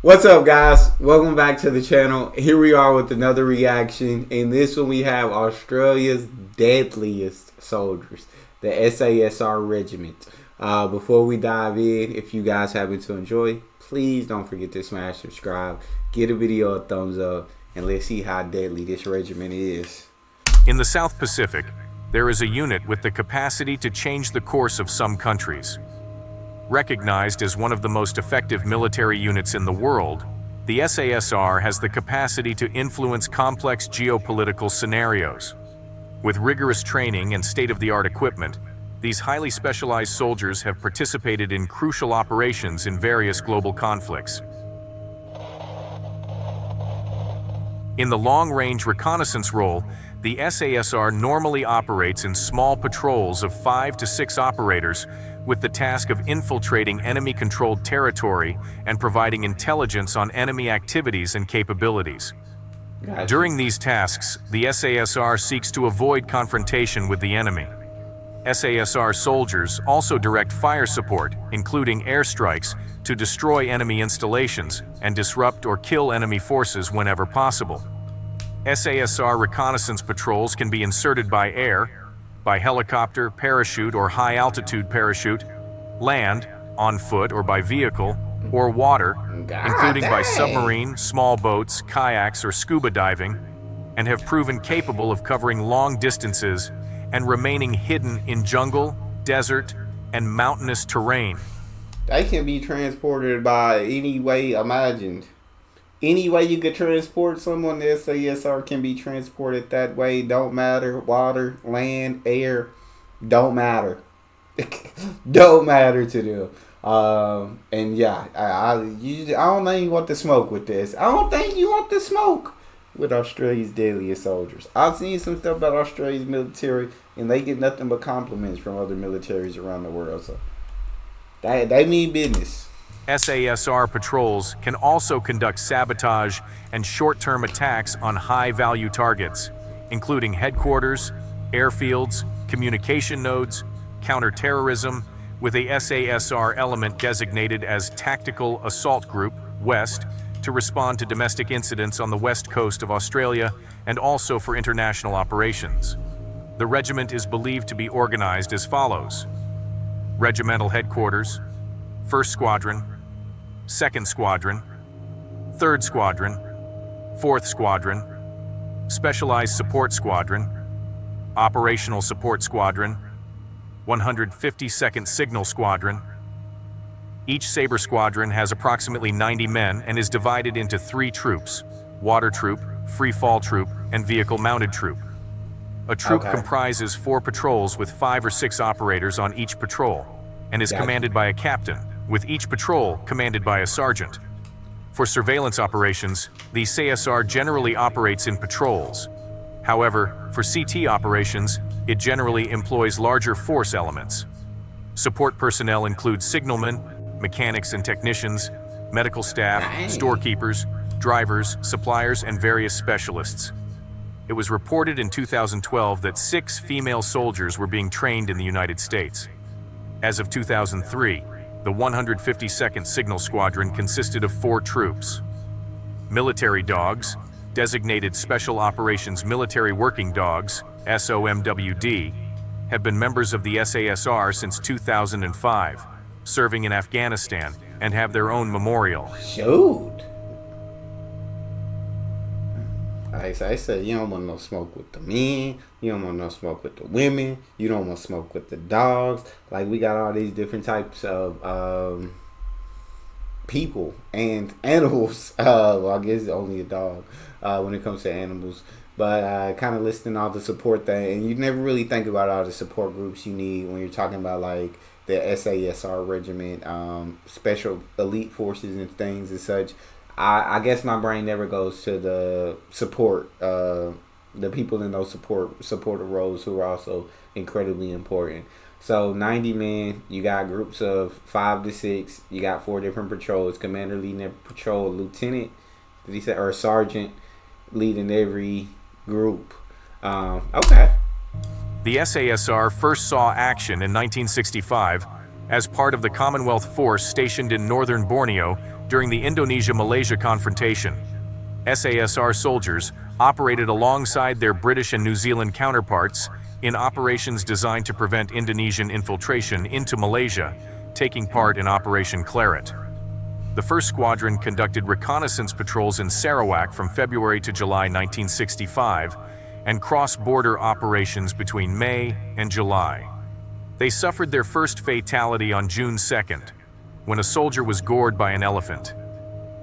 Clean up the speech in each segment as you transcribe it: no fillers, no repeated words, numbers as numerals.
What's up, guys? Welcome back to the channel. Here we are with another reaction. In this one, we have Australia's deadliest soldiers, the SASR Regiment. Before we dive in, if you guys happen to enjoy, please don't forget to smash subscribe, give the video a thumbs up, and let's see how deadly this regiment is. In the South Pacific, there is a unit with the capacity to change the course of some countries. Recognized as one of the most effective military units in the world, the SASR has the capacity to influence complex geopolitical scenarios. With rigorous training and state-of-the-art equipment, these highly specialized soldiers have participated in crucial operations in various global conflicts. In the long-range reconnaissance role, the SASR normally operates in small patrols of 5 to 6 operators with the task of infiltrating enemy-controlled territory and providing intelligence on enemy activities and capabilities. Gotcha. During these tasks, the SASR seeks to avoid confrontation with the enemy. SASR soldiers also direct fire support, including airstrikes, to destroy enemy installations and disrupt or kill enemy forces whenever possible. SASR reconnaissance patrols can be inserted by air, by helicopter, parachute, or high-altitude parachute, land, on foot or by vehicle, or water, including by submarine, small boats, kayaks, or scuba diving, and have proven capable of covering long distances and remaining hidden in jungle, desert, and mountainous terrain. They can be transported by any way imagined. Any way you could transport someone, the SASR can be transported that way. Don't matter. Water, land, air, don't matter. Don't matter to them. And yeah, I don't think you want to smoke with this. I don't think you want to smoke with Australia's deadliest soldiers. I've seen some stuff about Australia's military, and they get nothing but compliments from other militaries around the world. So they mean business. SASR patrols can also conduct sabotage and short-term attacks on high-value targets, including headquarters, airfields, communication nodes, counter-terrorism, with a SASR element designated as Tactical Assault Group West to respond to domestic incidents on the west coast of Australia and also for international operations. The regiment is believed to be organized as follows: Regimental Headquarters, 1st Squadron, 2nd Squadron, 3rd Squadron, 4th Squadron, Specialized Support Squadron, Operational Support Squadron, 152nd Signal Squadron. Each Sabre Squadron has approximately 90 men and is divided into 3 troops: Water Troop, Free Fall Troop, and Vehicle Mounted Troop. A troop comprises 4 patrols with 5 or 6 operators on each patrol and is commanded by a captain, with each patrol commanded by a sergeant. For surveillance operations, the SASR generally operates in patrols. However, for CT operations, it generally employs larger force elements. Support personnel include signalmen, mechanics and technicians, medical staff, storekeepers, drivers, suppliers, and various specialists. It was reported in 2012 that 6 female soldiers were being trained in the United States. As of 2003, the 152nd Signal Squadron consisted of 4 troops. Military dogs, designated Special Operations Military Working Dogs, SOMWD, have been members of the SASR since 2005, serving in Afghanistan, and have their own memorial. Shoot. I said, you don't want no smoke with the men, you don't want no smoke with the women, you don't want smoke with the dogs. Like, we got all these different types of people and animals. Well, I guess only a dog when it comes to animals. But kind of listing all the support thing, and you never really think about all the support groups you need when you're talking about like the SASR regiment, special elite forces and things and such. I guess my brain never goes to the support, the people in those supporter roles who are also incredibly important. So 90 men, you got groups of 5 to 6, you got 4 different patrols, commander leading every patrol, lieutenant, did he say, or sergeant leading every group. Okay. The SASR first saw action in 1965 as part of the Commonwealth Force stationed in northern Borneo During the Indonesia-Malaysia confrontation, SASR soldiers operated alongside their British and New Zealand counterparts in operations designed to prevent Indonesian infiltration into Malaysia, taking part in Operation Claret. The 1st Squadron conducted reconnaissance patrols in Sarawak from February to July 1965 and cross-border operations between May and July. They suffered their first fatality on June 2nd, when a soldier was gored by an elephant.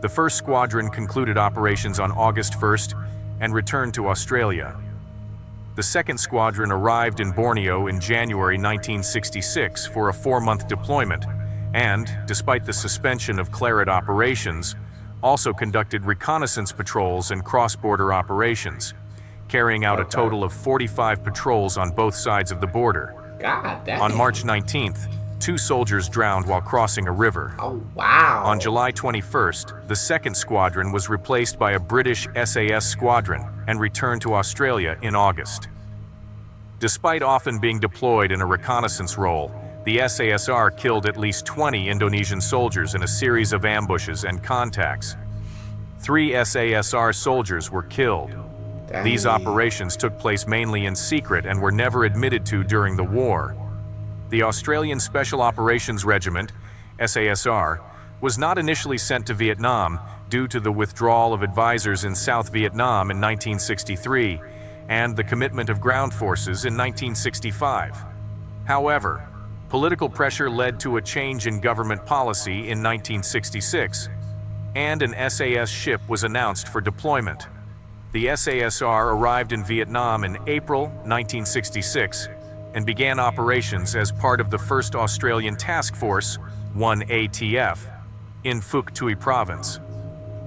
The 1st Squadron concluded operations on August 1st and returned to Australia. The 2nd Squadron arrived in Borneo in January 1966 for a 4-month deployment and, despite the suspension of Claret operations, also conducted reconnaissance patrols and cross-border operations, carrying out a total of 45 patrols on both sides of the border. God damn. On March 19th, 2 soldiers drowned while crossing a river. Oh, wow. On July 21st, the 2nd Squadron was replaced by a British SAS squadron and returned to Australia in August. Despite often being deployed in a reconnaissance role, the SASR killed at least 20 Indonesian soldiers in a series of ambushes and contacts. 3 SASR soldiers were killed. Dang. These operations took place mainly in secret and were never admitted to during the war. The Australian Special Operations Regiment, SASR, was not initially sent to Vietnam due to the withdrawal of advisors in South Vietnam in 1963 and the commitment of ground forces in 1965. However, political pressure led to a change in government policy in 1966, and an SAS ship was announced for deployment. The SASR arrived in Vietnam in April 1966 and began operations as part of the 1st Australian Task Force, 1ATF, in Phuoc Tuy Province.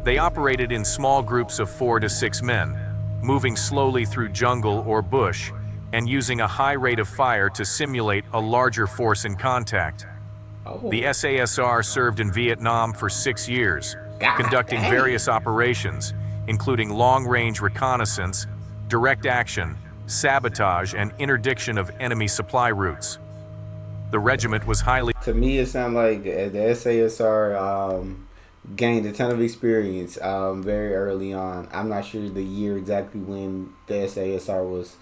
They operated in small groups of 4 to 6 men, moving slowly through jungle or bush, and using a high rate of fire to simulate a larger force in contact. The SASR served in Vietnam for 6 years, conducting various operations, including long-range reconnaissance, direct action, sabotage, and interdiction of enemy supply routes. The regiment was highly... To me, it sounds like the SASR gained a ton of experience very early on. I'm not sure the year exactly when the SASR was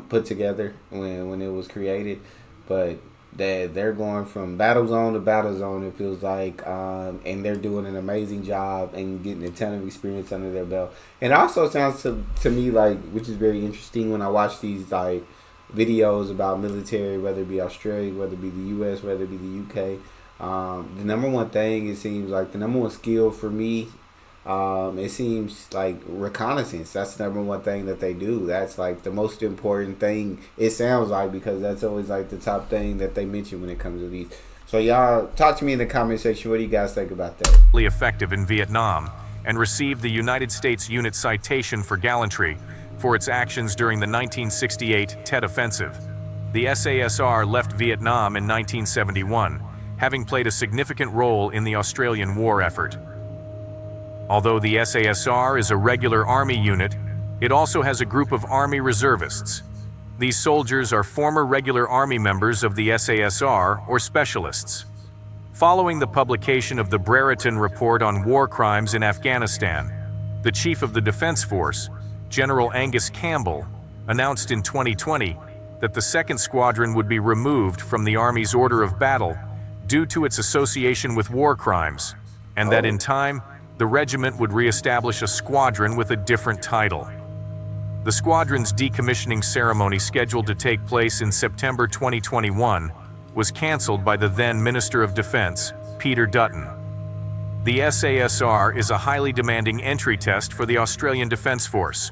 put together, when it was created, but they're going from battle zone to battle zone, it feels like, and they're doing an amazing job and getting a ton of experience under their belt. And it also sounds to me like, which is very interesting when I watch these like videos about military, whether it be Australia, whether it be the US, whether it be the UK, the number one thing, it seems like the number one skill for me, it seems like reconnaissance. That's the number one thing that they do. That's like the most important thing, it sounds like, because that's always like the top thing that they mention when it comes to these. So y'all talk to me in the comment section. What do you guys think about that? Effective in Vietnam and received the United States Unit Citation for Gallantry for its actions during the 1968 Tet Offensive. The SASR left Vietnam in 1971, having played a significant role in the Australian war effort. Although the SASR is a regular Army unit, it also has a group of Army reservists. These soldiers are former regular Army members of the SASR or specialists. Following the publication of the Brereton Report on War Crimes in Afghanistan, the Chief of the Defense Force, General Angus Campbell, announced in 2020 that the 2nd Squadron would be removed from the Army's order of battle due to its association with war crimes, and that in time, the regiment would re-establish a squadron with a different title. The squadron's decommissioning ceremony, scheduled to take place in September 2021, was cancelled by the then Minister of Defense, Peter Dutton. The SASR is a highly demanding entry test for the Australian Defence Force,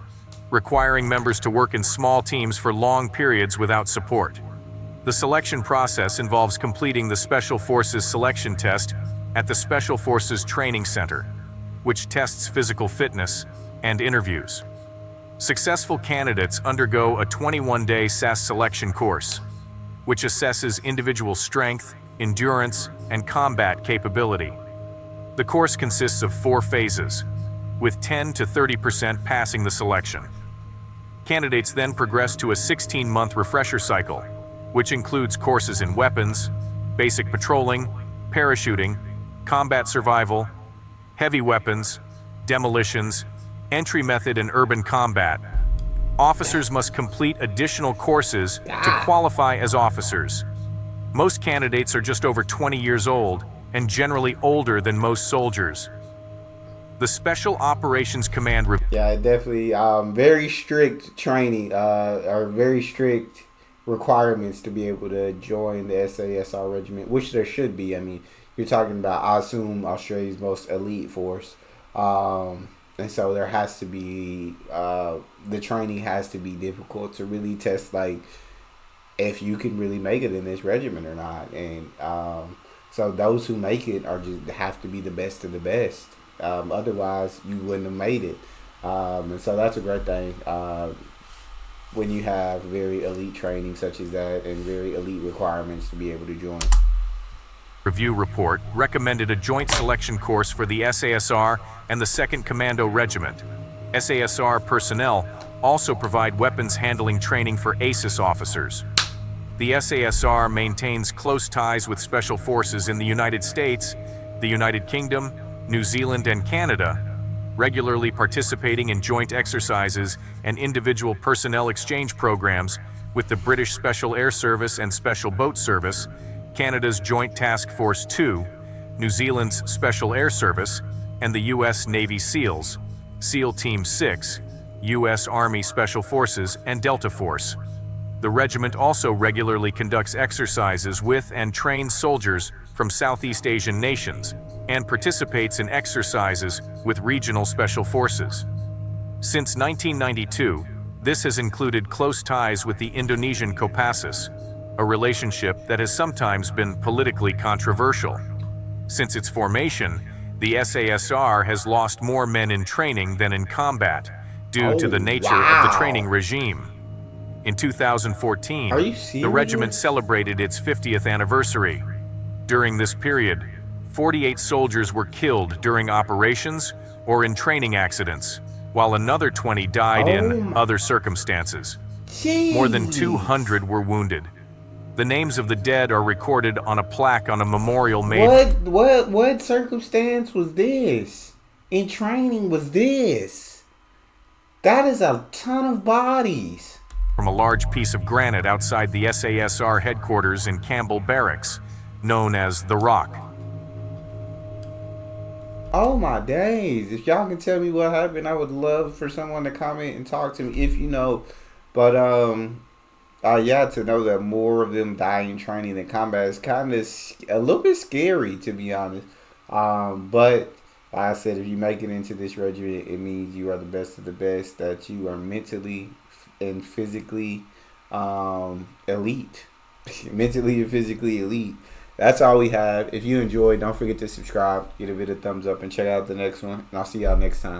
requiring members to work in small teams for long periods without support. The selection process involves completing the Special Forces selection test at the Special Forces Training Center, which tests physical fitness and interviews. Successful candidates undergo a 21-day SAS selection course, which assesses individual strength, endurance, and combat capability. The course consists of 4 phases, with 10 to 30% passing the selection. Candidates then progress to a 16-month refresher cycle, which includes courses in weapons, basic patrolling, parachuting, combat survival, heavy weapons, demolitions, entry method, and urban combat. Officers must complete additional courses to qualify as officers. Most candidates are just over 20 years old and generally older than most soldiers. The Special Operations Command... Yeah, definitely very strict training, or very strict requirements to be able to join the SASR regiment, which there should be. I mean, you're talking about, I assume, Australia's most elite force. And so there has to be, the training has to be difficult to really test, like, if you can really make it in this regiment or not. And so those who make it are just have to be the best of the best. Otherwise, you wouldn't have made it. And so that's a great thing when you have very elite training such as that and very elite requirements to be able to join. Review report recommended a joint selection course for the SASR and the 2nd Commando Regiment. SASR personnel also provide weapons handling training for ASIS officers. The SASR maintains close ties with special forces in the United States, the United Kingdom, New Zealand, and Canada, regularly participating in joint exercises and individual personnel exchange programs with the British Special Air Service and Special Boat Service, Canada's Joint Task Force 2, New Zealand's Special Air Service, and the U.S. Navy SEALs, SEAL Team 6, U.S. Army Special Forces, and Delta Force. The regiment also regularly conducts exercises with and trains soldiers from Southeast Asian nations and participates in exercises with regional special forces. Since 1992, this has included close ties with the Indonesian Kopassus, a relationship that has sometimes been politically controversial. Since its formation, the SASR has lost more men in training than in combat due to the nature of the training regime. In 2014, the regiment celebrated its 50th anniversary. During this period, 48 soldiers were killed during operations or in training accidents, while another 20 died in other circumstances. More than 200 were wounded. The names of the dead are recorded on a plaque on a memorial made... What circumstance was this? In training was this? That is a ton of bodies. ...from a large piece of granite outside the SASR headquarters in Campbell Barracks, known as The Rock. Oh my days. If y'all can tell me what happened, I would love for someone to comment and talk to me if you know. But, yeah, to know that more of them die in training than combat is kind of a little bit scary, to be honest. But like I said, if you make it into this regiment, it means you are the best of the best, that you are mentally and physically elite. Mentally and physically elite. That's all we have. If you enjoyed, don't forget to subscribe, give it a thumbs up, and check out the next one. And I'll see y'all next time.